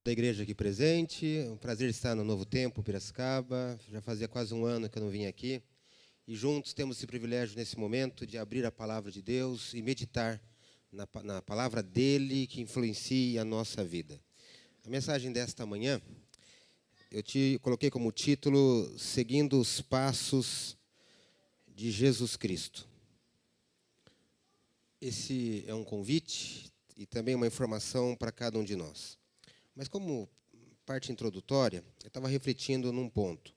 Da igreja aqui presente, é um prazer estar no Novo Tempo, Piracicaba. Já fazia quase um ano que eu não vim aqui. E juntos temos esse privilégio nesse momento de abrir a palavra de Deus e meditar na palavra dele que influencia a nossa vida. A mensagem desta manhã, eu te coloquei como título Seguindo os Passos de Jesus Cristo. Esse é um convite e também uma informação para cada um de nós. Mas como parte introdutória, eu estava refletindo num ponto.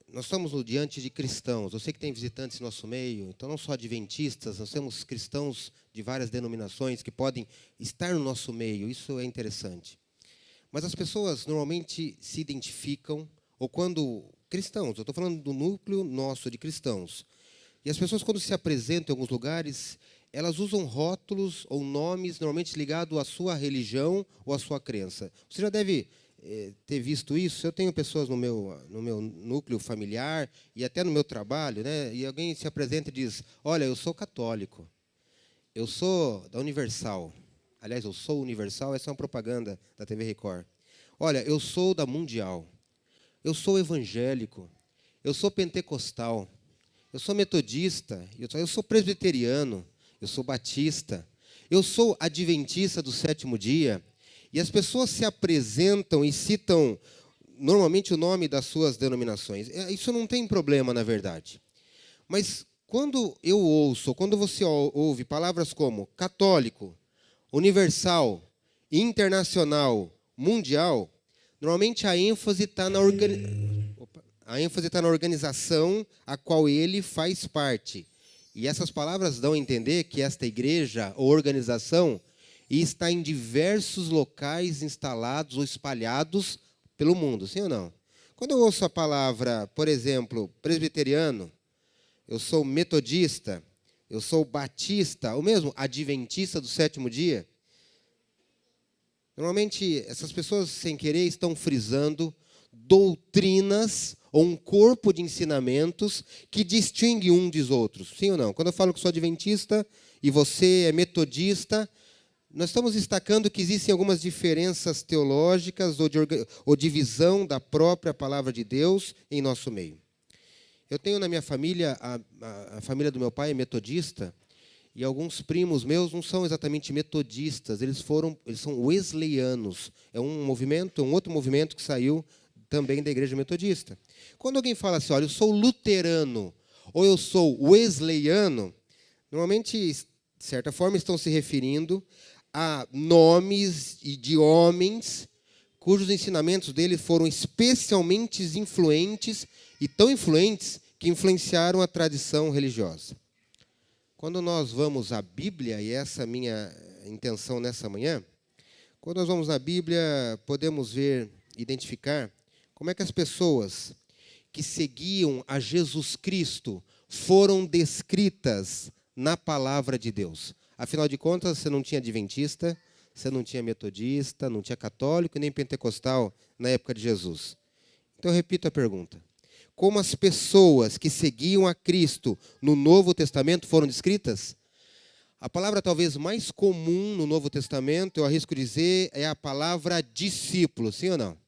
Nós estamos diante de cristãos. Eu sei que tem visitantes no nosso meio, então não só adventistas, nós temos cristãos de várias denominações que podem estar no nosso meio. Isso é interessante. Mas as pessoas normalmente se identificam, ou quando cristãos, eu estou falando do núcleo nosso de cristãos. E as pessoas, quando se apresentam em alguns lugares, elas usam rótulos ou nomes normalmente ligados à sua religião ou à sua crença. Você já deve ter visto isso. Eu tenho pessoas no meu núcleo familiar e até no meu trabalho, né? E alguém se apresenta e diz: olha, eu sou católico, eu sou da Universal. Aliás, eu sou Universal, essa é uma propaganda da TV Record. Olha, eu sou da Mundial, eu sou evangélico, eu sou pentecostal, eu sou metodista, eu sou presbiteriano, eu sou batista, eu sou adventista do sétimo dia. E as pessoas se apresentam e citam normalmente o nome das suas denominações. Isso não tem problema, na verdade. Mas quando eu ouço, quando você ouve palavras como católico, universal, internacional, mundial, normalmente a ênfase está na organização a qual ele faz parte. E essas palavras dão a entender que esta igreja ou organização está em diversos locais instalados ou espalhados pelo mundo, sim ou não? Quando eu ouço a palavra, por exemplo, presbiteriano, eu sou metodista, eu sou batista, ou mesmo adventista do sétimo dia, normalmente essas pessoas, sem querer, estão frisando doutrinas ou um corpo de ensinamentos que distingue um dos outros. Sim ou não? Quando eu falo que sou adventista e você é metodista, nós estamos destacando que existem algumas diferenças teológicas ou de visão da própria palavra de Deus em nosso meio. Eu tenho na minha família, a família do meu pai é metodista, e alguns primos meus não são exatamente metodistas, eles são wesleyanos. É um outro movimento que saiu também da igreja metodista. Quando alguém fala assim, olha, eu sou luterano ou eu sou wesleyano, normalmente, de certa forma, estão se referindo a nomes de homens cujos ensinamentos deles foram especialmente influentes e tão influentes que influenciaram a tradição religiosa. Quando nós vamos à Bíblia, e essa é a minha intenção nessa manhã, quando nós vamos à Bíblia, podemos identificar como é que as pessoas que seguiam a Jesus Cristo foram descritas na palavra de Deus. Afinal de contas, você não tinha adventista, você não tinha metodista, não tinha católico, nem pentecostal na época de Jesus. Então, eu repito a pergunta. Como as pessoas que seguiam a Cristo no Novo Testamento foram descritas? A palavra talvez mais comum no Novo Testamento, eu arrisco dizer, é a palavra discípulo, sim ou não?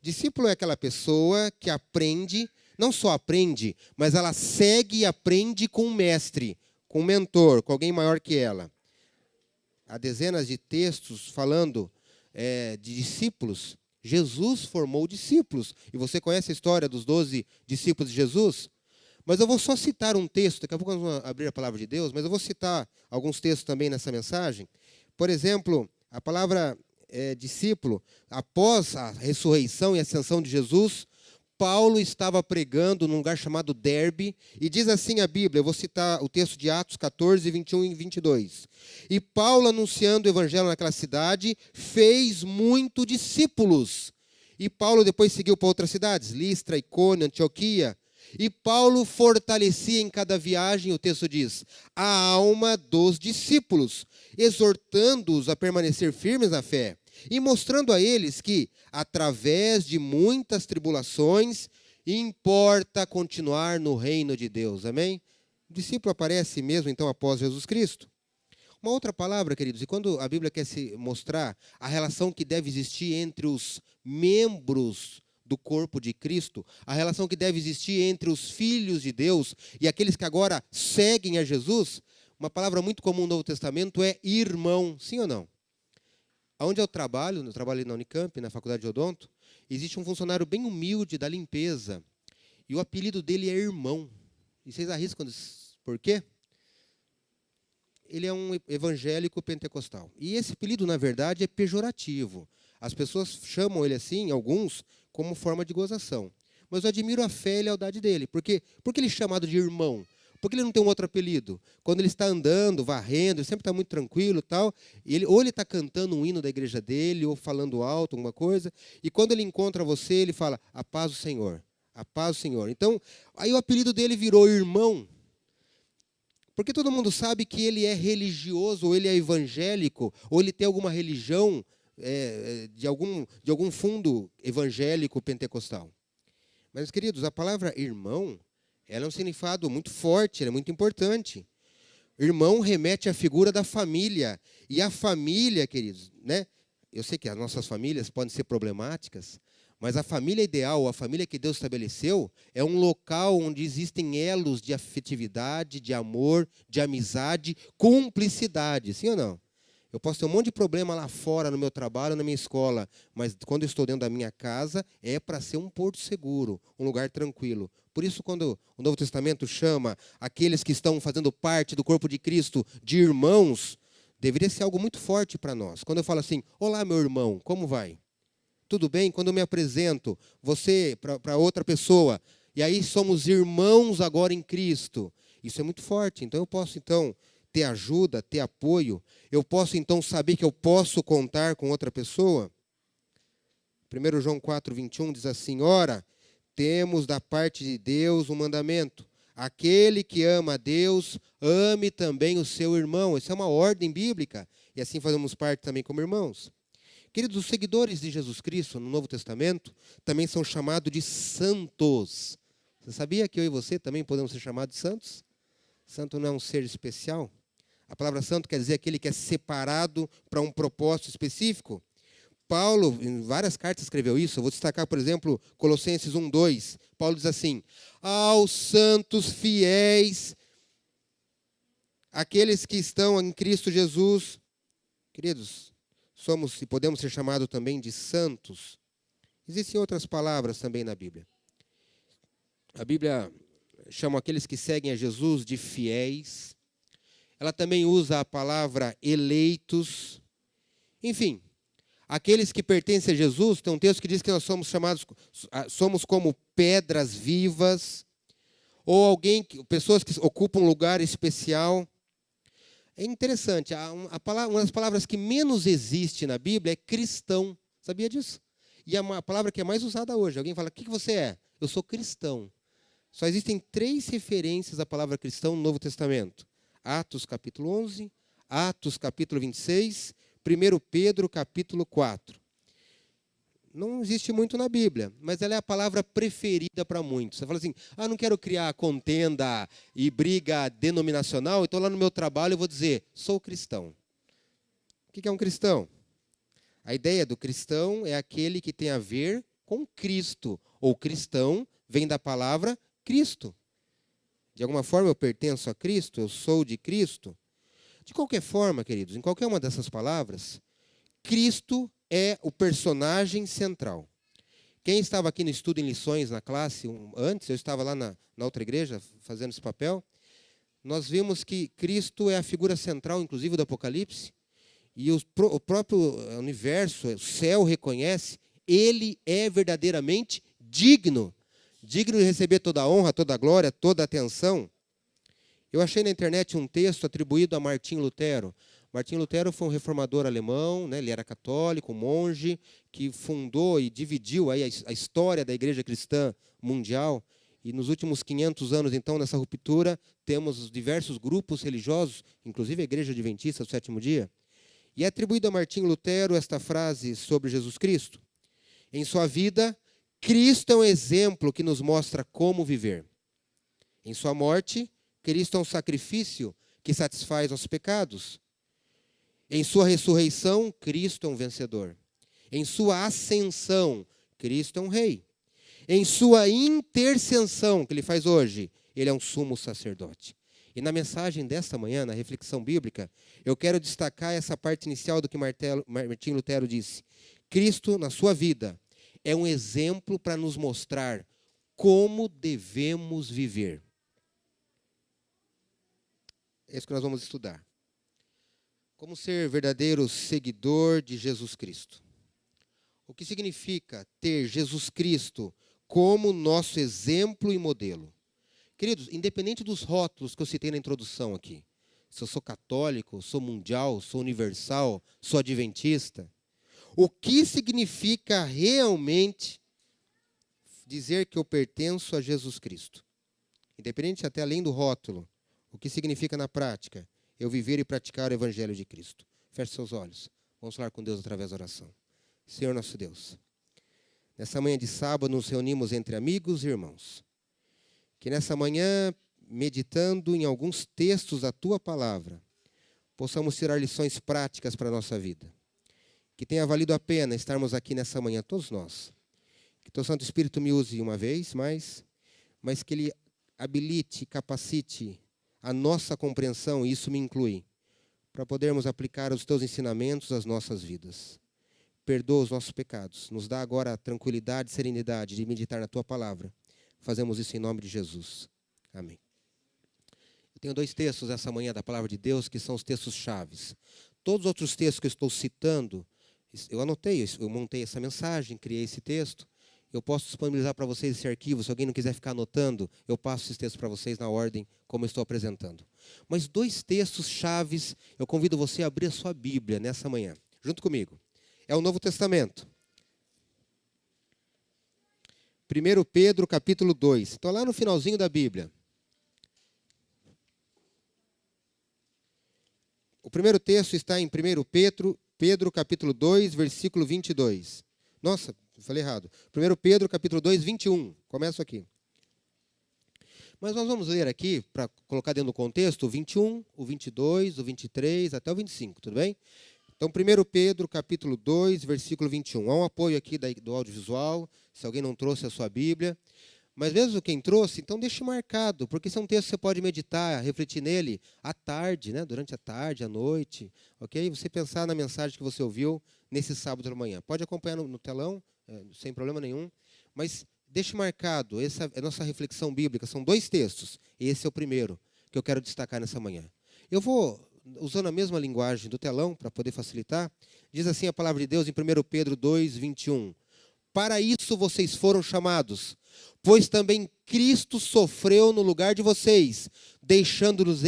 Discípulo é aquela pessoa que aprende, não só aprende, mas ela segue e aprende com um mestre, com um mentor, com alguém maior que ela. Há dezenas de textos falando de discípulos. Jesus formou discípulos. E você conhece a história dos 12 discípulos de Jesus? Mas eu vou só citar um texto, daqui a pouco nós vamos abrir a palavra de Deus, mas eu vou citar alguns textos também nessa mensagem. Por exemplo, a palavra discípulo, após a ressurreição e ascensão de Jesus, Paulo estava pregando num lugar chamado Derbe, e diz assim a Bíblia, eu vou citar o texto de Atos 14, 21 e 22. E Paulo, anunciando o evangelho naquela cidade, fez muitos discípulos. E Paulo depois seguiu para outras cidades, Listra, Icônio, Antioquia. E Paulo fortalecia em cada viagem, o texto diz, a alma dos discípulos, exortando-os a permanecer firmes na fé e mostrando a eles que, através de muitas tribulações, importa continuar no reino de Deus. Amém? O discípulo aparece mesmo, então, após Jesus Cristo. Uma outra palavra, queridos, e quando a Bíblia quer se mostrar a relação que deve existir entre os membros do corpo de Cristo, a relação que deve existir entre os filhos de Deus e aqueles que agora seguem a Jesus, uma palavra muito comum no Novo Testamento é irmão, sim ou não? Onde eu trabalho na Unicamp, na Faculdade de Odonto, existe um funcionário bem humilde da limpeza, e o apelido dele é irmão. E vocês arriscam, por quê? Ele é um evangélico pentecostal. E esse apelido, na verdade, é pejorativo. As pessoas chamam ele assim, alguns, como forma de gozação. Mas eu admiro a fé e a lealdade dele. Por que ele é chamado de irmão? Porque ele não tem um outro apelido. Quando ele está andando, varrendo, ele sempre está muito tranquilo e tal. Ou ele está cantando um hino da igreja dele, ou falando alto, alguma coisa. E quando ele encontra você, ele fala, a paz do Senhor. A paz do Senhor. Então, aí o apelido dele virou irmão. Porque todo mundo sabe que ele é religioso, ou ele é evangélico, ou ele tem alguma religião de algum fundo evangélico pentecostal. Mas, queridos, a palavra irmão, ela é um significado muito forte, ela é muito importante. Irmão remete à figura da família. E a família, queridos, né? Eu sei que as nossas famílias podem ser problemáticas, mas a família ideal, a família que Deus estabeleceu, é um local onde existem elos de afetividade, de amor, de amizade, cumplicidade, sim ou não? Eu posso ter um monte de problema lá fora, no meu trabalho, na minha escola, mas quando eu estou dentro da minha casa, é para ser um porto seguro, um lugar tranquilo. Por isso, quando o Novo Testamento chama aqueles que estão fazendo parte do corpo de Cristo de irmãos, deveria ser algo muito forte para nós. Quando eu falo assim, olá, meu irmão, como vai? Tudo bem? Quando eu me apresento, você para outra pessoa, e aí somos irmãos agora em Cristo. Isso é muito forte. Então eu posso, ter ajuda, ter apoio. Eu posso, saber que eu posso contar com outra pessoa. 1 João 4:21 diz assim, ora, temos da parte de Deus um mandamento. Aquele que ama a Deus, ame também o seu irmão. Essa é uma ordem bíblica. E assim fazemos parte também como irmãos. Queridos, os seguidores de Jesus Cristo no Novo Testamento também são chamados de santos. Você sabia que eu e você também podemos ser chamados de santos? Santo não é um ser especial? A palavra santo quer dizer aquele que é separado para um propósito específico. Paulo, em várias cartas, escreveu isso. Eu vou destacar, por exemplo, Colossenses 1:2. Paulo diz assim, aos santos fiéis, aqueles que estão em Cristo Jesus. Queridos, somos e podemos ser chamados também de santos. Existem outras palavras também na Bíblia. A Bíblia chama aqueles que seguem a Jesus de fiéis. Ela também usa a palavra eleitos. Enfim, aqueles que pertencem a Jesus, tem um texto que diz que nós somos como pedras vivas, ou pessoas que ocupam um lugar especial. É interessante, uma das palavras que menos existe na Bíblia é cristão. Sabia disso? E é uma palavra que é mais usada hoje. Alguém fala, o que você é? Eu sou cristão. Só existem 3 referências à palavra cristão no Novo Testamento. Atos capítulo 11, Atos capítulo 26, 1 Pedro capítulo 4. Não existe muito na Bíblia, mas ela é a palavra preferida para muitos. Você fala assim, não quero criar contenda e briga denominacional, então lá no meu trabalho eu vou dizer, sou cristão. O que é um cristão? A ideia do cristão é aquele que tem a ver com Cristo, ou cristão vem da palavra Cristo. De alguma forma eu pertenço a Cristo, eu sou de Cristo. De qualquer forma, queridos, em qualquer uma dessas palavras, Cristo é o personagem central. Quem estava aqui no estudo em lições na classe antes, eu estava lá na outra igreja fazendo esse papel, nós vimos que Cristo é a figura central, inclusive, do Apocalipse, e o próprio universo, o céu reconhece, ele é verdadeiramente digno de receber toda a honra, toda a glória, toda a atenção. Eu achei na internet um texto atribuído a Martim Lutero. Martim Lutero foi um reformador alemão, né? Ele era católico, um monge, que fundou e dividiu aí a história da igreja cristã mundial. E nos últimos 500 anos, então, nessa ruptura, temos diversos grupos religiosos, inclusive a Igreja Adventista do Sétimo Dia. E é atribuído a Martim Lutero esta frase sobre Jesus Cristo. Em sua vida, Cristo é um exemplo que nos mostra como viver. Em sua morte, Cristo é um sacrifício que satisfaz nossos pecados. Em sua ressurreição, Cristo é um vencedor. Em sua ascensão, Cristo é um rei. Em sua intercessão, que ele faz hoje, ele é um sumo sacerdote. E na mensagem desta manhã, na reflexão bíblica, eu quero destacar essa parte inicial do que Martim Lutero disse. Cristo, na sua vida, é um exemplo para nos mostrar como devemos viver. É isso que nós vamos estudar. Como ser verdadeiro seguidor de Jesus Cristo. O que significa ter Jesus Cristo como nosso exemplo e modelo? Queridos, independente dos rótulos que eu citei na introdução aqui, se eu sou católico, sou mundial, sou universal, sou adventista, o que significa realmente dizer que eu pertenço a Jesus Cristo? Independente até além do rótulo, o que significa na prática eu viver e praticar o Evangelho de Cristo? Feche seus olhos. Vamos falar com Deus através da oração. Senhor nosso Deus, nessa manhã de sábado nos reunimos entre amigos e irmãos. Que nessa manhã, meditando em alguns textos da Tua Palavra, possamos tirar lições práticas para a nossa vida. Que tenha valido a pena estarmos aqui nessa manhã, todos nós. Que Teu Santo Espírito me use uma vez mais, mas que Ele habilite, capacite a nossa compreensão, e isso me inclui, para podermos aplicar os Teus ensinamentos às nossas vidas. Perdoa os nossos pecados. Nos dá agora a tranquilidade e serenidade de meditar na Tua Palavra. Fazemos isso em nome de Jesus. Amém. Eu tenho 2 textos essa manhã da Palavra de Deus que são os textos chaves. Todos os outros textos que eu estou citando, eu anotei, eu montei essa mensagem, criei esse texto. Eu posso disponibilizar para vocês esse arquivo. Se alguém não quiser ficar anotando, eu passo esses textos para vocês na ordem como eu estou apresentando. Mas 2 textos chaves, eu convido você a abrir a sua Bíblia nessa manhã, junto comigo. É o Novo Testamento. 1 Pedro, capítulo 2. Estou lá no finalzinho da Bíblia. O primeiro texto está em 1 Pedro, capítulo 2, versículo 22. Nossa, falei errado. 1 Pedro, capítulo 2, 21. Começo aqui. Mas nós vamos ler aqui, para colocar dentro do contexto, o 21, o 22, o 23, até o 25, tudo bem? Então, 1 Pedro, capítulo 2, versículo 21. Há um apoio aqui do audiovisual, se alguém não trouxe a sua Bíblia. Mas mesmo quem trouxe, então deixe marcado, porque esse é um texto que você pode meditar, refletir nele à tarde, né? Durante a tarde, à noite, ok? Você pensar na mensagem que você ouviu nesse sábado de manhã. Pode acompanhar no telão, sem problema nenhum, mas deixe marcado, essa é a nossa reflexão bíblica. São 2 textos, e esse é o primeiro que eu quero destacar nessa manhã. Eu vou, usando a mesma linguagem do telão, para poder facilitar, diz assim a palavra de Deus em 1 Pedro 2, 21. Para isso vocês foram chamados, pois também Cristo sofreu no lugar de vocês, deixando-nos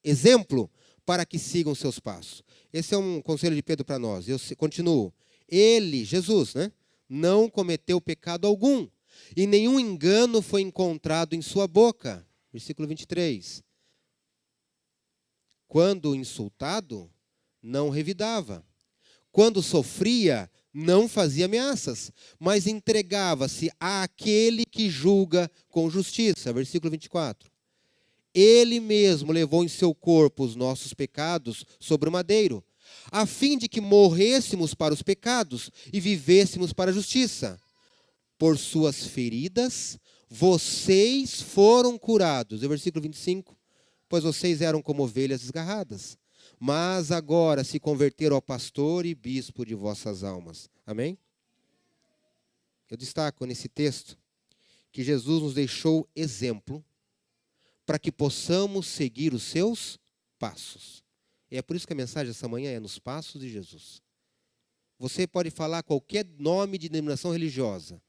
exemplo para que sigam seus passos. Esse é um conselho de Pedro para nós. Eu continuo. Ele, Jesus, né, não cometeu pecado algum, e nenhum engano foi encontrado em sua boca. Versículo 23. Quando insultado, não revidava. Quando sofria, não fazia ameaças, mas entregava-se àquele que julga com justiça. Versículo 24. Ele mesmo levou em seu corpo os nossos pecados sobre o madeiro, a fim de que morrêssemos para os pecados e vivêssemos para a justiça. Por suas feridas, vocês foram curados. E o versículo 25. Pois vocês eram como ovelhas desgarradas, mas agora se converteram ao pastor e bispo de vossas almas. Amém? Eu destaco nesse texto que Jesus nos deixou exemplo para que possamos seguir os seus passos. E é por isso que a mensagem essa manhã é nos passos de Jesus. Você pode falar qualquer nome de denominação religiosa.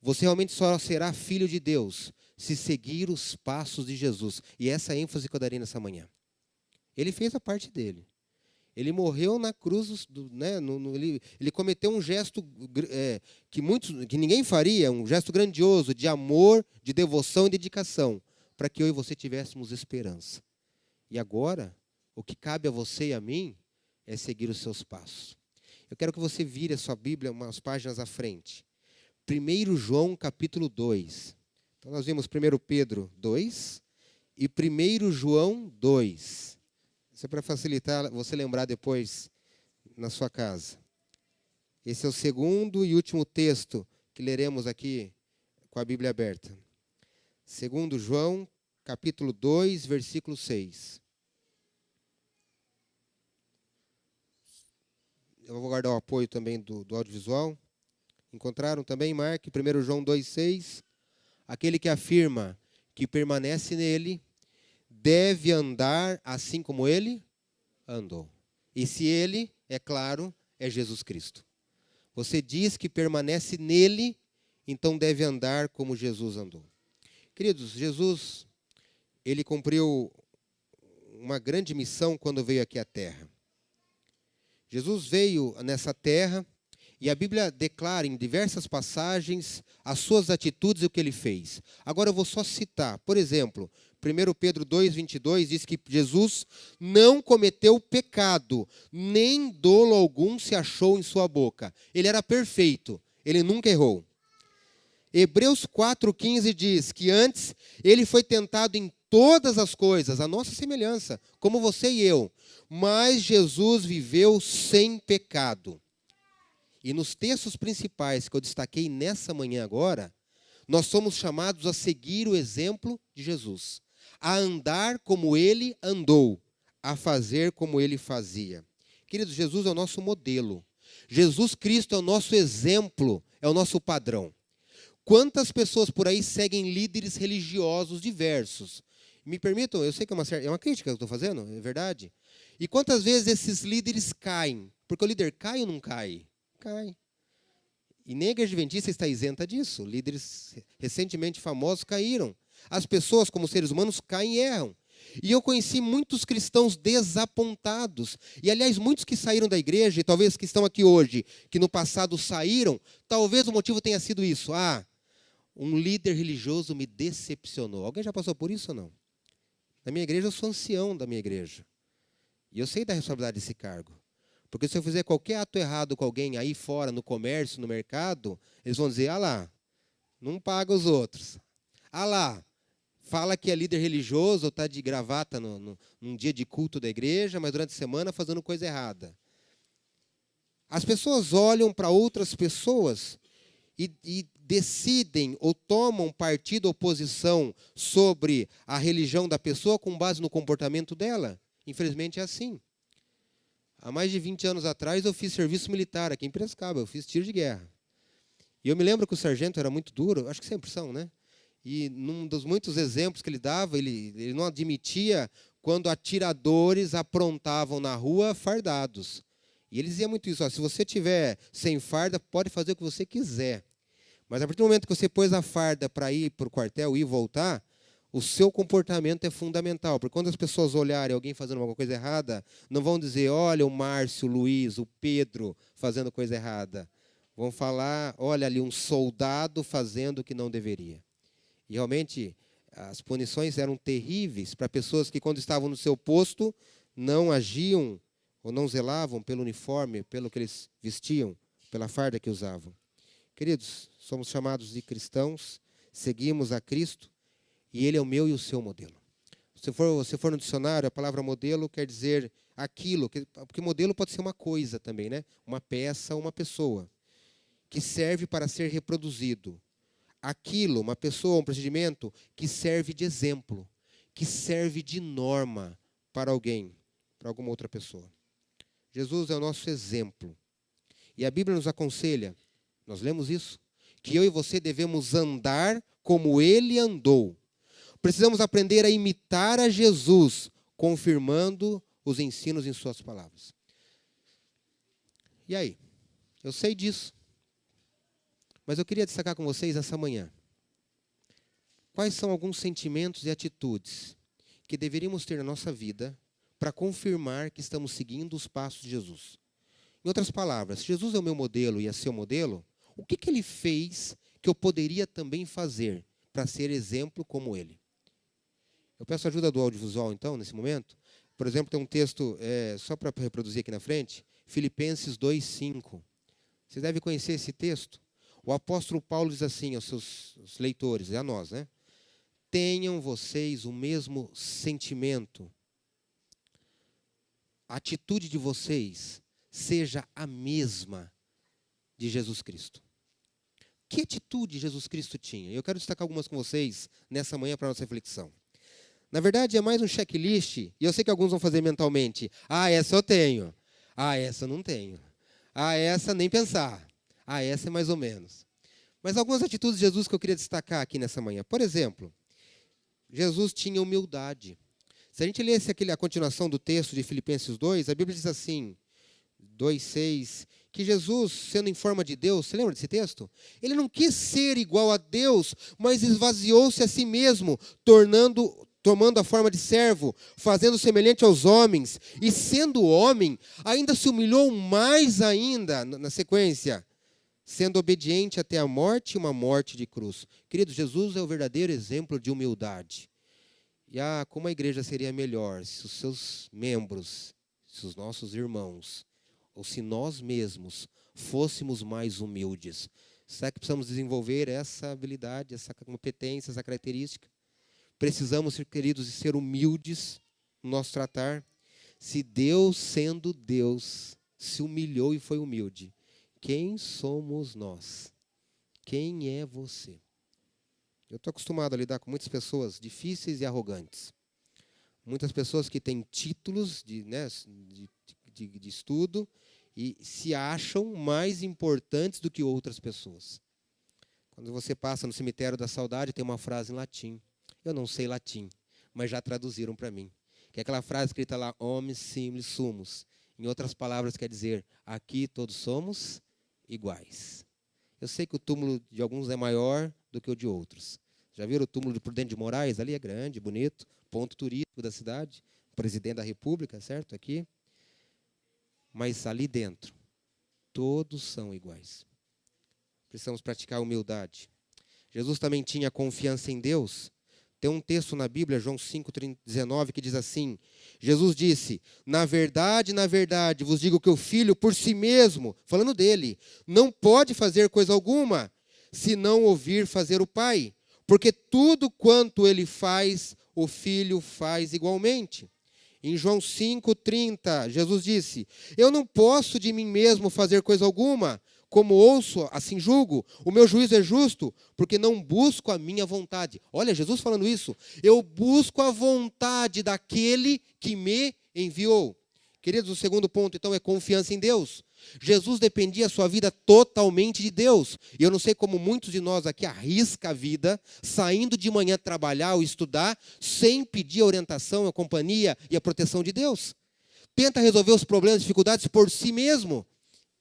Você realmente só será filho de Deus se seguir os passos de Jesus. E essa é a ênfase que eu darei nessa manhã. Ele fez a parte dele. Ele morreu na cruz, né, ele cometeu um gesto que ninguém faria, um gesto grandioso de amor, de devoção e dedicação, para que eu e você tivéssemos esperança. E agora, o que cabe a você e a mim é seguir os seus passos. Eu quero que você vire a sua Bíblia umas páginas à frente. 1 João capítulo 2. Então nós vimos 1 Pedro 2 e 1 João 2. Isso é para facilitar você lembrar depois na sua casa. Esse é o segundo e último texto que leremos aqui com a Bíblia aberta. Segundo João, capítulo 2, versículo 6. Eu vou guardar o apoio também do audiovisual. Encontraram também? Marque 1 João 2, 6. Aquele que afirma que permanece nele deve andar assim como ele andou. E se ele, é claro, é Jesus Cristo. Você diz que permanece nele, então deve andar como Jesus andou. Queridos, Jesus, ele cumpriu uma grande missão quando veio aqui à Terra. Jesus veio nessa terra e a Bíblia declara em diversas passagens as suas atitudes e o que ele fez. Agora eu vou só citar. Por exemplo, 1 Pedro 2, 22 diz que Jesus não cometeu pecado, nem dolo algum se achou em sua boca. Ele era perfeito, ele nunca errou. Hebreus 4,15 diz que antes ele foi tentado em todas as coisas, a nossa semelhança, como você e eu. Mas Jesus viveu sem pecado. E nos textos principais que eu destaquei nessa manhã agora, nós somos chamados a seguir o exemplo de Jesus. A andar como ele andou, a fazer como ele fazia. Queridos, Jesus é o nosso modelo. Jesus Cristo é o nosso exemplo, é o nosso padrão. Quantas pessoas por aí seguem líderes religiosos diversos? Me permitam, eu sei que é uma crítica que eu estou fazendo, é verdade. E quantas vezes esses líderes caem? Porque o líder cai ou não cai? Cai. E nem a Igreja Adventista está isenta disso. Líderes recentemente famosos caíram. As pessoas, como seres humanos, caem e erram. E eu conheci muitos cristãos desapontados. E, aliás, muitos que saíram da igreja, e talvez que estão aqui hoje, que no passado saíram, talvez o motivo tenha sido isso. Um líder religioso me decepcionou. Alguém já passou por isso ou não? Na minha igreja, eu sou ancião da minha igreja. E eu sei da responsabilidade desse cargo. Porque se eu fizer qualquer ato errado com alguém aí fora, no comércio, no mercado, eles vão dizer, lá, não paga os outros. Lá, fala que é líder religioso ou está de gravata num dia de culto da igreja, mas durante a semana fazendo coisa errada. As pessoas olham para outras pessoas e decidem ou tomam partido ou posição sobre a religião da pessoa com base no comportamento dela. Infelizmente é assim. Há mais de 20 anos atrás eu fiz serviço militar aqui em Piracicaba, eu fiz tiro de guerra. E eu me lembro que o sargento era muito duro, acho que sempre são, né? E num dos muitos exemplos que ele dava, ele não admitia quando atiradores aprontavam na rua fardados. E ele dizia muito isso, se você tiver sem farda, pode fazer o que você quiser. Mas a partir do momento que você pôs a farda para ir para o quartel, ir e voltar, o seu comportamento é fundamental. Porque quando as pessoas olharem alguém fazendo alguma coisa errada, não vão dizer, olha o Márcio, o Luiz, o Pedro fazendo coisa errada. Vão falar, olha ali um soldado fazendo o que não deveria. E realmente as punições eram terríveis para pessoas que quando estavam no seu posto não agiam ou não zelavam pelo uniforme, pelo que eles vestiam, pela farda que usavam. Queridos, somos chamados de cristãos, seguimos a Cristo e Ele é o meu e o seu modelo. Se você for no dicionário, a palavra modelo quer dizer aquilo, porque modelo pode ser uma coisa também, né? Uma peça, uma pessoa, que serve para ser reproduzido. Aquilo, uma pessoa, um procedimento, que serve de exemplo, que serve de norma para alguém, para alguma outra pessoa. Jesus é o nosso exemplo. E a Bíblia nos aconselha, nós lemos isso, que eu e você devemos andar como Ele andou. Precisamos aprender a imitar a Jesus, confirmando os ensinos em suas palavras. E aí? Eu sei disso. Mas eu queria destacar com vocês essa manhã. Quais são alguns sentimentos e atitudes que deveríamos ter na nossa vida para confirmar que estamos seguindo os passos de Jesus? Em outras palavras, se Jesus é o meu modelo e é seu modelo, o que ele fez que eu poderia também fazer para ser exemplo como ele? Eu peço ajuda do audiovisual, então, nesse momento. Por exemplo, tem um texto, só para reproduzir aqui na frente, Filipenses 2:5. Vocês devem conhecer esse texto. O apóstolo Paulo diz assim aos seus leitores, e a nós, né? Tenham vocês o mesmo sentimento. A atitude de vocês seja a mesma de Jesus Cristo. Que atitude Jesus Cristo tinha? Eu quero destacar algumas com vocês nessa manhã para a nossa reflexão. Na verdade, é mais um checklist, e eu sei que alguns vão fazer mentalmente. Ah, essa eu tenho. Ah, essa eu não tenho. Ah, essa nem pensar. Ah, essa é mais ou menos. Mas algumas atitudes de Jesus que eu queria destacar aqui nessa manhã. Por exemplo, Jesus tinha humildade. Se a gente lesse a continuação do texto de Filipenses 2, a Bíblia diz assim, 2:6, que Jesus, sendo em forma de Deus, você lembra desse texto? Ele não quis ser igual a Deus, mas esvaziou-se a si mesmo, tomando a forma de servo, fazendo semelhante aos homens, e sendo homem, ainda se humilhou mais ainda, na sequência, sendo obediente até a morte, uma morte de cruz. Queridos, Jesus é o verdadeiro exemplo de humildade. E como a igreja seria melhor se os seus membros, se os nossos irmãos, ou se nós mesmos fôssemos mais humildes. Será que precisamos desenvolver essa habilidade, essa competência, essa característica? Precisamos, queridos, ser humildes no nosso tratar. Se Deus, sendo Deus, se humilhou e foi humilde, quem somos nós? Quem é você? Eu estou acostumado a lidar com muitas pessoas difíceis e arrogantes. Muitas pessoas que têm títulos de estudo e se acham mais importantes do que outras pessoas. Quando você passa no cemitério da saudade, tem uma frase em latim. Eu não sei latim, mas já traduziram para mim. Que é aquela frase escrita lá, omnis simples sumus. Em outras palavras, quer dizer, aqui todos somos iguais. Eu sei que o túmulo de alguns é maior do que o de outros. Já viram o túmulo de Prudente de Moraes? Ali é grande, bonito, ponto turístico da cidade, presidente da República, certo? Aqui. Mas ali dentro, todos são iguais. Precisamos praticar a humildade. Jesus também tinha confiança em Deus. Tem um texto na Bíblia, João 5,19, que diz assim, Jesus disse, na verdade, vos digo que o Filho por si mesmo, falando dele, não pode fazer coisa alguma, se não ouvir fazer o Pai, porque tudo quanto ele faz, o Filho faz igualmente. Em João 5,30, Jesus disse, eu não posso de mim mesmo fazer coisa alguma, como ouço, assim julgo, o meu juízo é justo, porque não busco a minha vontade. Olha, Jesus falando isso, eu busco a vontade daquele que me enviou. Queridos, o segundo ponto, então, é confiança em Deus. Jesus dependia a sua vida totalmente de Deus. E eu não sei como muitos de nós aqui arriscam a vida, saindo de manhã trabalhar ou estudar, sem pedir a orientação, a companhia e a proteção de Deus. Tenta resolver os problemas, dificuldades por si mesmo.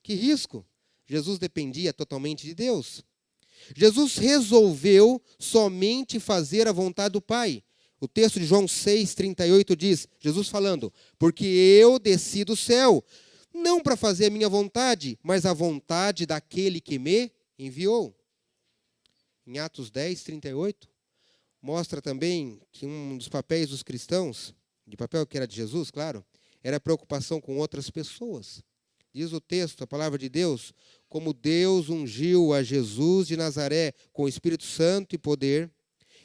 Que risco! Jesus dependia totalmente de Deus. Jesus resolveu somente fazer a vontade do Pai. O texto de João 6,38 diz, Jesus falando, porque eu desci do céu, não para fazer a minha vontade, mas a vontade daquele que me enviou. Em Atos 10:38, mostra também que um dos papéis dos cristãos, de papel que era de Jesus, claro, era a preocupação com outras pessoas. Diz o texto, a palavra de Deus, como Deus ungiu a Jesus de Nazaré com o Espírito Santo e poder,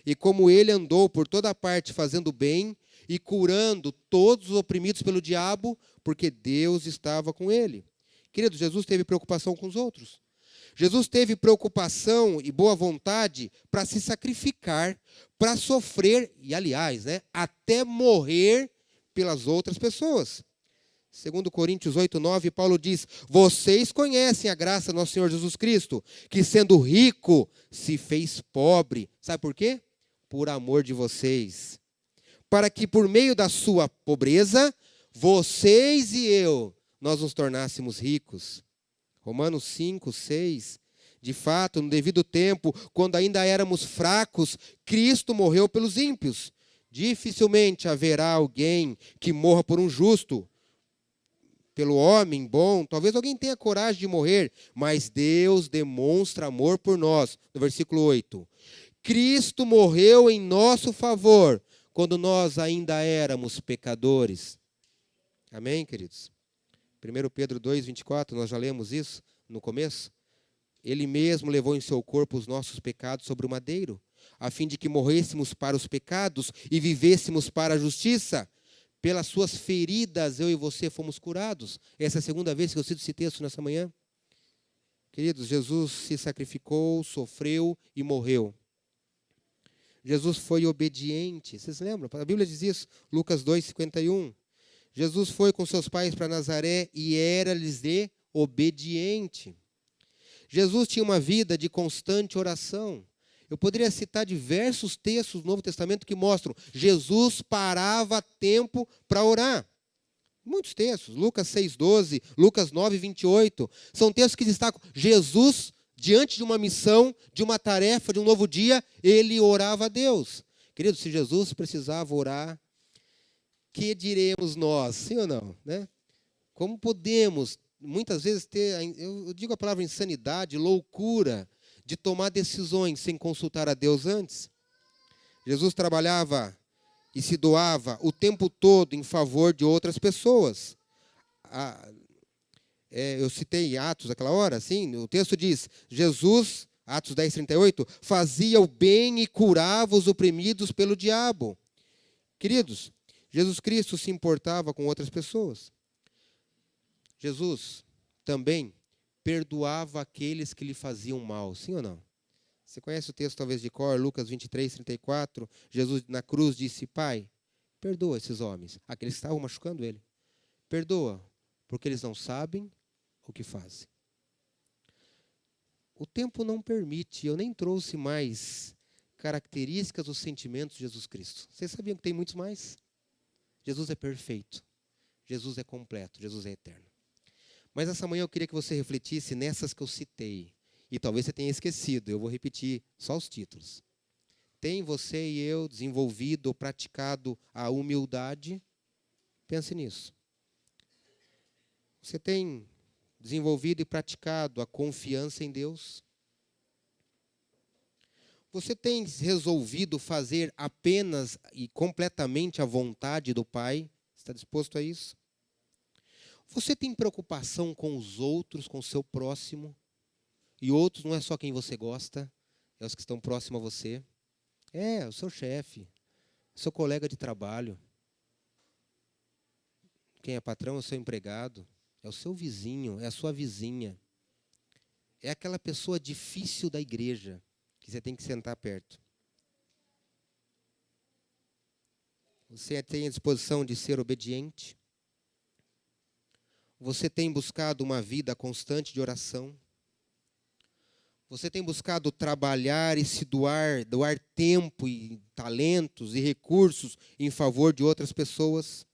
e como ele andou por toda parte fazendo bem e curando todos os oprimidos pelo diabo, porque Deus estava com ele. Queridos, Jesus teve preocupação com os outros. Jesus teve preocupação e boa vontade para se sacrificar, para sofrer, e aliás, até morrer pelas outras pessoas. Segundo Coríntios 8:9, Paulo diz, vocês conhecem a graça do nosso Senhor Jesus Cristo, que sendo rico, se fez pobre. Sabe por quê? Por amor de vocês. Para que por meio da sua pobreza, vocês e eu, nós nos tornássemos ricos. Romanos 5:6, de fato, no devido tempo, quando ainda éramos fracos, Cristo morreu pelos ímpios. Dificilmente haverá alguém que morra por um justo. Pelo homem bom, talvez alguém tenha coragem de morrer, mas Deus demonstra amor por nós. No versículo 8. Cristo morreu em nosso favor, quando nós ainda éramos pecadores. Amém, queridos? 1 Pedro 2:24, nós já lemos isso no começo. Ele mesmo levou em seu corpo os nossos pecados sobre o madeiro, a fim de que morrêssemos para os pecados e vivêssemos para a justiça. Pelas suas feridas, eu e você fomos curados. Essa é a segunda vez que eu cito esse texto nessa manhã. Queridos, Jesus se sacrificou, sofreu e morreu. Jesus foi obediente. Vocês lembram? A Bíblia diz isso, Lucas 2:51. Jesus foi com seus pais para Nazaré e era-lhes de obediente. Jesus tinha uma vida de constante oração. Eu poderia citar diversos textos do Novo Testamento que mostram Jesus parava tempo para orar. Muitos textos, Lucas 6:12, Lucas 9:28, são textos que destacam Jesus, diante de uma missão, de uma tarefa, de um novo dia, ele orava a Deus. Querido, se Jesus precisava orar, que diremos nós, sim ou não? Né? Como podemos, muitas vezes, ter, eu digo a palavra insanidade, loucura, de tomar decisões sem consultar a Deus antes? Jesus trabalhava e se doava o tempo todo em favor de outras pessoas. Eu citei Atos aquela hora, assim, o texto diz, Jesus, Atos 10:38, fazia o bem e curava os oprimidos pelo diabo. Queridos, Jesus Cristo se importava com outras pessoas. Jesus também perdoava aqueles que lhe faziam mal, sim ou não? Você conhece o texto talvez de cor, Lucas 23:34, Jesus na cruz disse, Pai, perdoa esses homens, aqueles que estavam machucando ele. Perdoa, porque eles não sabem o que fazem. O tempo não permite, eu nem trouxe mais características ou sentimentos de Jesus Cristo. Vocês sabiam que tem muitos mais? Jesus é perfeito, Jesus é completo, Jesus é eterno. Mas essa manhã eu queria que você refletisse nessas que eu citei. E talvez você tenha esquecido, eu vou repetir só os títulos. Tem você e eu desenvolvido ou praticado a humildade? Pense nisso. Você tem desenvolvido e praticado a confiança em Deus? Você tem resolvido fazer apenas e completamente a vontade do Pai? Está disposto a isso? Você tem preocupação com os outros, com o seu próximo? E outros não é só quem você gosta, é os que estão próximos a você. É o seu chefe, o seu colega de trabalho. Quem é patrão é o seu empregado, é o seu vizinho, é a sua vizinha. É aquela pessoa difícil da igreja, que você tem que sentar perto. Você tem a disposição de ser obediente? Você tem buscado uma vida constante de oração? Você tem buscado trabalhar e se doar tempo e talentos e recursos em favor de outras pessoas?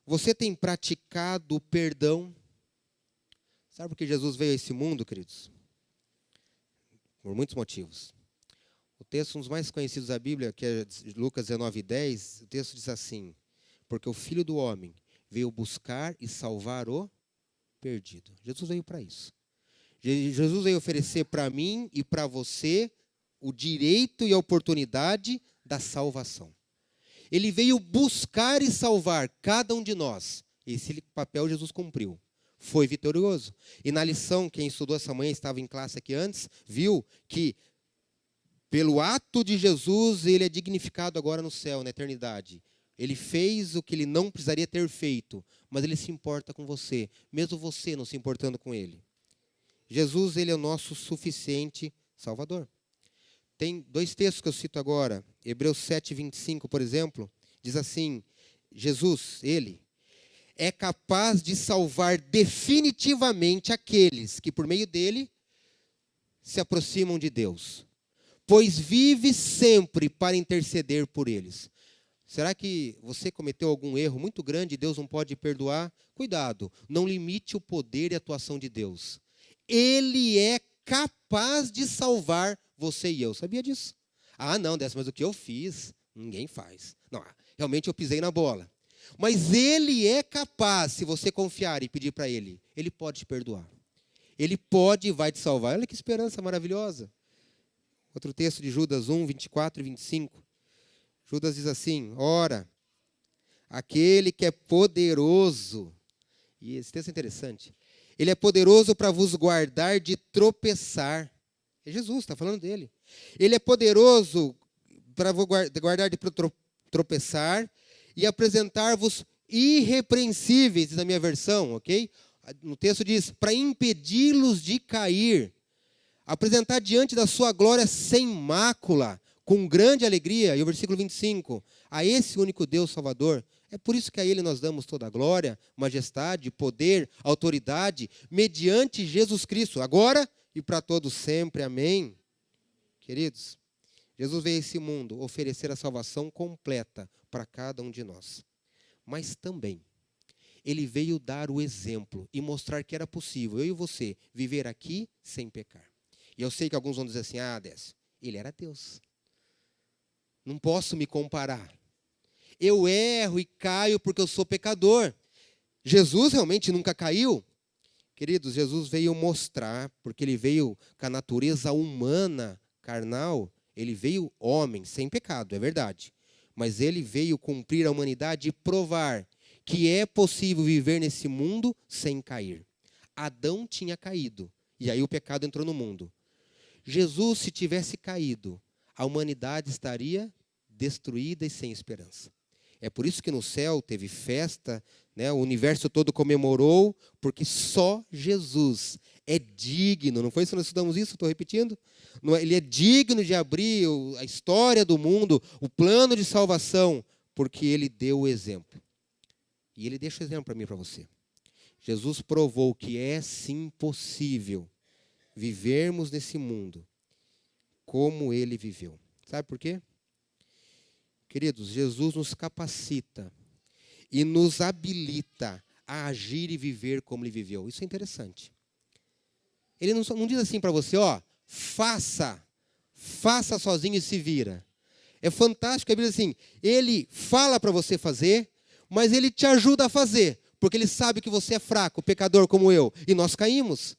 Você tem praticado o perdão? Sabe por que Jesus veio a esse mundo, queridos? Por muitos motivos. O texto, um dos mais conhecidos da Bíblia, que é Lucas 19:10, o texto diz assim, porque o Filho do Homem veio buscar e salvar o perdido. Jesus veio para isso. Jesus veio oferecer para mim e para você o direito e a oportunidade da salvação. Ele veio buscar e salvar cada um de nós. Esse papel Jesus cumpriu. Foi vitorioso. E na lição, quem estudou essa manhã, estava em classe aqui antes, viu que pelo ato de Jesus, ele é dignificado agora no céu, na eternidade. Ele fez o que ele não precisaria ter feito, mas ele se importa com você, mesmo você não se importando com ele. Jesus, ele é o nosso suficiente Salvador. Tem dois textos que eu cito agora. Hebreus 7:25, por exemplo, diz assim, Jesus, ele, é capaz de salvar definitivamente aqueles que por meio dele se aproximam de Deus, pois vive sempre para interceder por eles. Será que você cometeu algum erro muito grande e Deus não pode perdoar? Cuidado, não limite o poder e a atuação de Deus. Ele é capaz de salvar você e eu. Sabia disso? Ah, não, mas o que eu fiz, ninguém faz. Não, realmente eu pisei na bola. Mas ele é capaz, se você confiar e pedir para ele, ele pode te perdoar. Ele pode e vai te salvar. Olha que esperança maravilhosa. Outro texto de Judas 1:24 e 25. Judas diz assim, ora, aquele que é poderoso, e esse texto é interessante, ele é poderoso para vos guardar de tropeçar. É Jesus, está falando dele. Ele é poderoso para vos guardar de tropeçar e apresentar-vos irrepreensíveis, na minha versão, ok? No texto diz, para impedi-los de cair, apresentar diante da sua glória sem mácula, com grande alegria. E o versículo 25, a esse único Deus Salvador, é por isso que a Ele nós damos toda a glória, majestade, poder, autoridade, mediante Jesus Cristo, agora e para todos sempre. Amém. Queridos, Jesus veio a esse mundo oferecer a salvação completa para cada um de nós. Mas também, Ele veio dar o exemplo e mostrar que era possível, eu e você, viver aqui sem pecar. E eu sei que alguns vão dizer assim, Décio, Ele era Deus. Não posso me comparar. Eu erro e caio porque eu sou pecador. Jesus realmente nunca caiu? Queridos, Jesus veio mostrar, porque Ele veio com a natureza humana, carnal, Ele veio homem, sem pecado, é verdade. Mas Ele veio cumprir a humanidade e provar que é possível viver nesse mundo sem cair. Adão tinha caído, e aí o pecado entrou no mundo. Jesus, se tivesse caído, a humanidade estaria destruída e sem esperança. É por isso que no céu teve festa, né? O universo todo comemorou, porque só Jesus é digno. Não foi isso que nós estudamos isso? Estou repetindo? Ele é digno de abrir a história do mundo, o plano de salvação, porque Ele deu o exemplo. E Ele deixa o exemplo para mim e para você. Jesus provou que é sim possível vivermos nesse mundo como Ele viveu. Sabe por quê? Queridos, Jesus nos capacita e nos habilita a agir e viver como Ele viveu. Isso é interessante. Ele não diz assim para você, faça sozinho e se vira. É fantástico, ele diz assim, Ele fala para você fazer, mas Ele te ajuda a fazer, porque Ele sabe que você é fraco, pecador como eu, e nós caímos.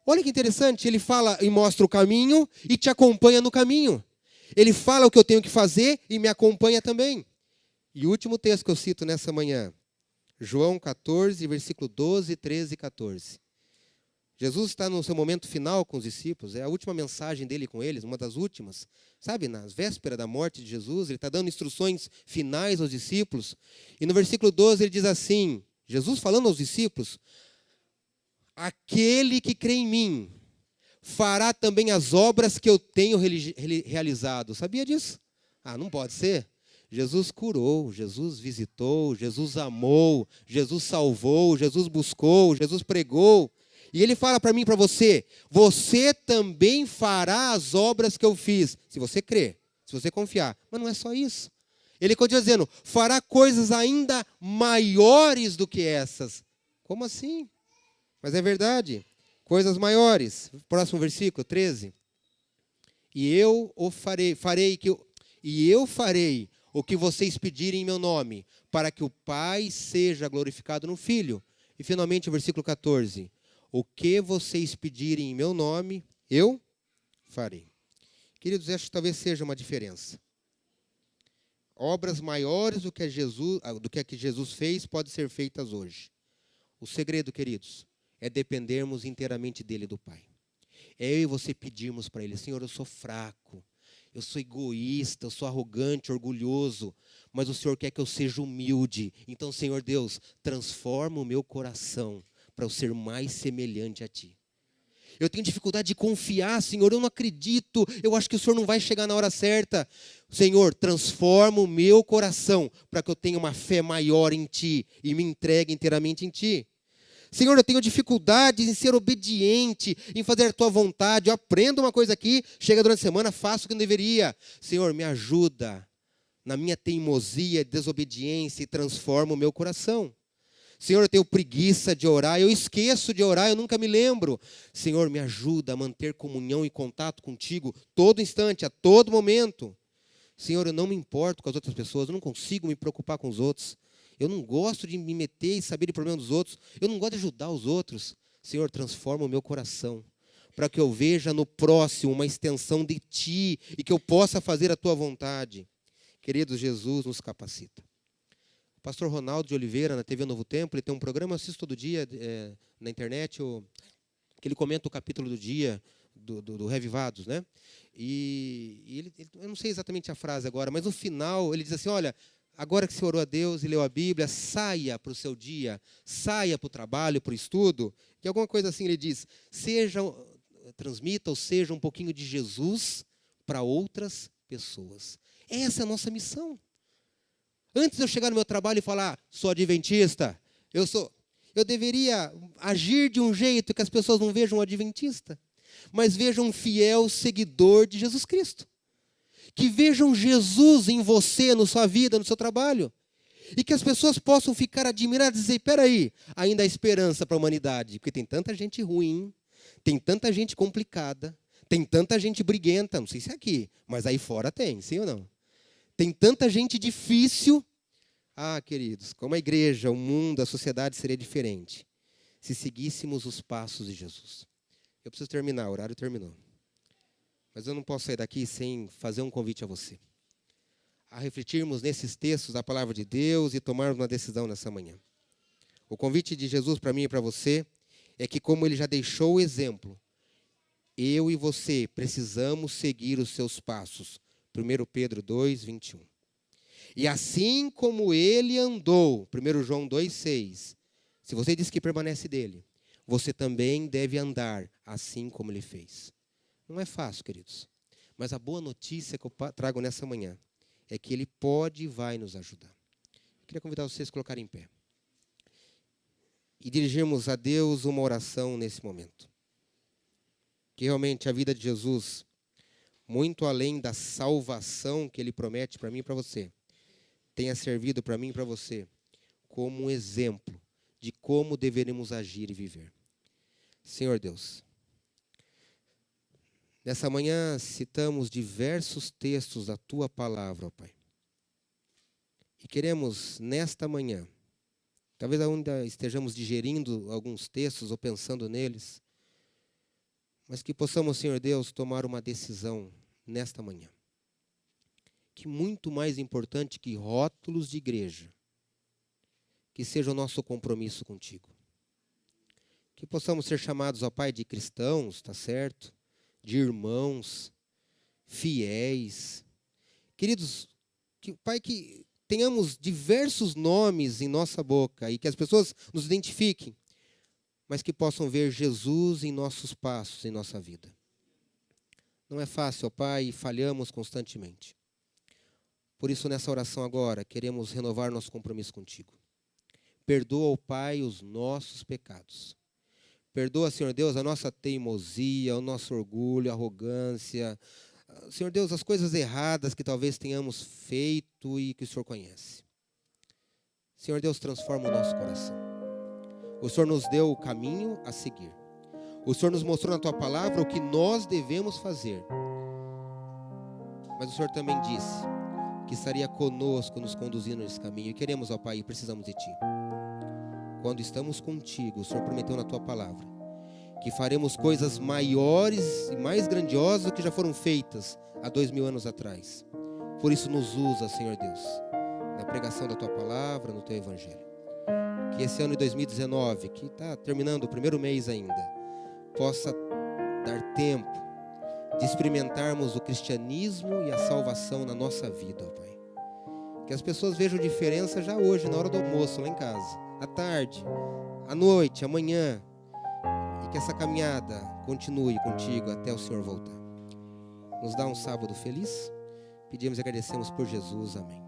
Olha que interessante, Ele fala e mostra o caminho e te acompanha no caminho. Ele fala o que eu tenho que fazer e me acompanha também. E o último texto que eu cito nessa manhã, João 14, versículo 12, 13 e 14. Jesus está no seu momento final com os discípulos, é a última mensagem dele com eles, uma das últimas. Sabe, nas vésperas da morte de Jesus, ele está dando instruções finais aos discípulos. E no versículo 12 ele diz assim, Jesus falando aos discípulos, aquele que crê em mim, fará também as obras que eu tenho realizado. Sabia disso? Não pode ser. Jesus curou, Jesus visitou, Jesus amou, Jesus salvou, Jesus buscou, Jesus pregou. E Ele fala para mim e para você, você também fará as obras que eu fiz, se você crer, se você confiar. Mas não é só isso. Ele continua dizendo, fará coisas ainda maiores do que essas. Como assim? Mas é verdade. Coisas maiores. Próximo versículo, 13. E eu farei o que vocês pedirem em meu nome, para que o Pai seja glorificado no Filho. E finalmente o versículo 14. O que vocês pedirem em meu nome, eu farei. Queridos, acho que talvez seja uma diferença. Obras maiores do que a que Jesus fez podem ser feitas hoje. O segredo, queridos, é dependermos inteiramente dele e do Pai. É eu e você pedirmos para Ele, Senhor, eu sou fraco, eu sou egoísta, eu sou arrogante, orgulhoso, mas o Senhor quer que eu seja humilde. Então, Senhor Deus, transforma o meu coração para eu ser mais semelhante a Ti. Eu tenho dificuldade de confiar, Senhor, eu não acredito, eu acho que o Senhor não vai chegar na hora certa. Senhor, transforma o meu coração para que eu tenha uma fé maior em Ti e me entregue inteiramente em Ti. Senhor, eu tenho dificuldades em ser obediente, em fazer a Tua vontade. Eu aprendo uma coisa aqui, chega durante a semana, faço o que não deveria. Senhor, me ajuda na minha teimosia e desobediência e transforma o meu coração. Senhor, eu tenho preguiça de orar, eu esqueço de orar, eu nunca me lembro. Senhor, me ajuda a manter comunhão e contato contigo todo instante, a todo momento. Senhor, eu não me importo com as outras pessoas, eu não consigo me preocupar com os outros. Eu não gosto de me meter e saber de problema dos outros. Eu não gosto de ajudar os outros. Senhor, transforma o meu coração, para que eu veja no próximo uma extensão de Ti e que eu possa fazer a Tua vontade. Queridos, Jesus nos capacita. O pastor Ronaldo de Oliveira, na TV Novo Tempo, ele tem um programa, eu assisto todo dia na internet, que ele comenta o capítulo do dia do Revivados, né? E ele, eu não sei exatamente a frase agora, mas no final ele diz assim, olha, Agora que você orou a Deus e leu a Bíblia, saia para o seu dia, saia para o trabalho, para o estudo, que alguma coisa assim ele diz, transmita ou seja um pouquinho de Jesus para outras pessoas. Essa é a nossa missão. Antes de eu chegar no meu trabalho e falar, sou adventista, eu deveria agir de um jeito que as pessoas não vejam um adventista, mas vejam um fiel seguidor de Jesus Cristo. Que vejam Jesus em você, na sua vida, no seu trabalho. E que as pessoas possam ficar admiradas e dizer, peraí, ainda há esperança para a humanidade. Porque tem tanta gente ruim, tem tanta gente complicada, tem tanta gente briguenta, não sei se é aqui, mas aí fora tem, sim ou não? Tem tanta gente difícil. Ah, queridos, como a igreja, o mundo, a sociedade seria diferente se seguíssemos os passos de Jesus. Eu preciso terminar, o horário terminou. Mas eu não posso sair daqui sem fazer um convite a você. A refletirmos nesses textos da palavra de Deus e tomarmos uma decisão nessa manhã. O convite de Jesus para mim e para você é que, como ele já deixou o exemplo, eu e você precisamos seguir os seus passos. 1 Pedro 2, 21. E assim como ele andou, 1 João 2, 6, se você diz que permanece dele, você também deve andar assim como ele fez. Não é fácil, queridos, mas a boa notícia que eu trago nessa manhã é que ele pode e vai nos ajudar. Eu queria convidar vocês a colocarem em pé e dirigirmos a Deus uma oração nesse momento. Que realmente a vida de Jesus, muito além da salvação que ele promete para mim e para você, tenha servido para mim e para você como um exemplo de como deveremos agir e viver. Senhor Deus, nessa manhã citamos diversos textos da Tua Palavra, ó Pai. E queremos, nesta manhã, talvez ainda estejamos digerindo alguns textos ou pensando neles, mas que possamos, Senhor Deus, tomar uma decisão nesta manhã. Que muito mais importante que rótulos de igreja, que seja o nosso compromisso contigo. Que possamos ser chamados, ó Pai, de cristãos, tá certo? De irmãos, fiéis. Queridos, Pai, que tenhamos diversos nomes em nossa boca e que as pessoas nos identifiquem, mas que possam ver Jesus em nossos passos, em nossa vida. Não é fácil, ó Pai, e falhamos constantemente. Por isso, nessa oração agora, queremos renovar nosso compromisso contigo. Perdoa, ó Pai, os nossos pecados. Perdoa, Senhor Deus, a nossa teimosia, o nosso orgulho, a arrogância. Senhor Deus, as coisas erradas que talvez tenhamos feito e que o Senhor conhece. Senhor Deus, transforma o nosso coração. O Senhor nos deu o caminho a seguir. O Senhor nos mostrou na Tua Palavra o que nós devemos fazer. Mas o Senhor também disse que estaria conosco, nos conduzindo nesse caminho. E queremos, ó Pai, precisamos de Ti. Quando estamos contigo, o Senhor prometeu na Tua Palavra que faremos coisas maiores e mais grandiosas do que já foram feitas há 2000 anos atrás. Por isso nos usa, Senhor Deus, na pregação da Tua Palavra, no Teu Evangelho. Que esse ano de 2019, que está terminando o primeiro mês ainda, possa dar tempo de experimentarmos o cristianismo e a salvação na nossa vida, ó Pai. Que as pessoas vejam diferença já hoje, na hora do almoço, lá em casa, à tarde, à noite, amanhã. E que essa caminhada continue contigo até o Senhor voltar. Nos dá um sábado feliz. Pedimos e agradecemos por Jesus. Amém.